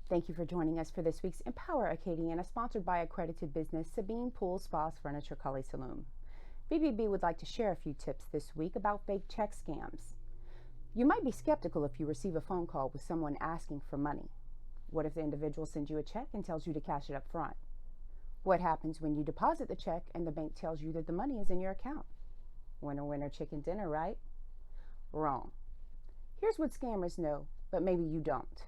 Thank you for joining us for this week's Empower Acadiana, sponsored by accredited business Sabine Pool Spas Furniture Cully Saloon. BBB would like to share a few tips this week about fake check scams. You might be skeptical if you receive a phone call with someone asking for money. What if the individual sends you a check and tells you to cash it up front? What happens when you deposit the check and the bank tells you that the money is in your account? Winner, winner, chicken dinner, right? Wrong. Here's what scammers know, but maybe you don't.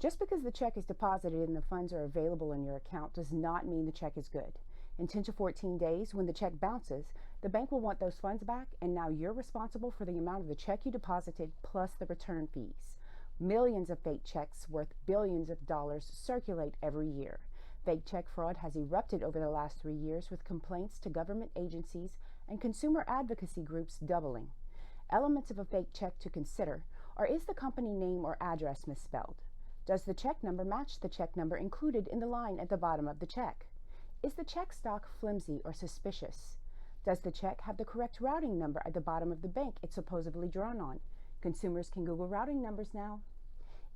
Just because the check is deposited and the funds are available in your account does not mean the check is good. In 10 to 14 days, when the check bounces, the bank will want those funds back, and now you're responsible for the amount of the check you deposited plus the return fees. Millions of fake checks worth billions of dollars circulate every year. Fake check fraud has erupted over the last 3 years, with complaints to government agencies and consumer advocacy groups doubling. Elements of a fake check to consider are: is the company name or address misspelled? Does the check number match the check number included in the line at the bottom of the check? Is the check stock flimsy or suspicious? Does the check have the correct routing number at the bottom of the bank it's supposedly drawn on? Consumers can Google routing numbers now.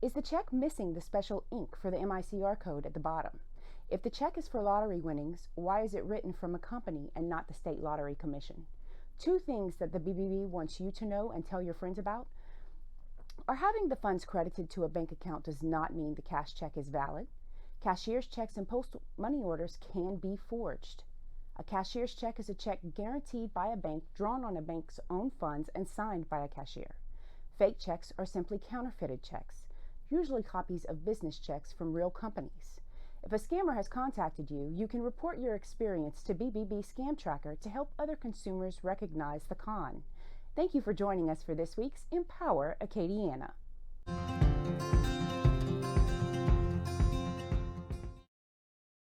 Is the check missing the special ink for the MICR code at the bottom? If the check is for lottery winnings, why is it written from a company and not the State Lottery Commission? Two things that the BBB wants you to know and tell your friends about are: having the funds credited to a bank account does not mean the cash check is valid. Cashier's checks and postal money orders can be forged. A cashier's check is a check guaranteed by a bank, drawn on a bank's own funds, and signed by a cashier. Fake checks are simply counterfeited checks, usually copies of business checks from real companies. If a scammer has contacted you, you can report your experience to BBB Scam Tracker to help other consumers recognize the con. Thank you for joining us for this week's Empower Acadiana.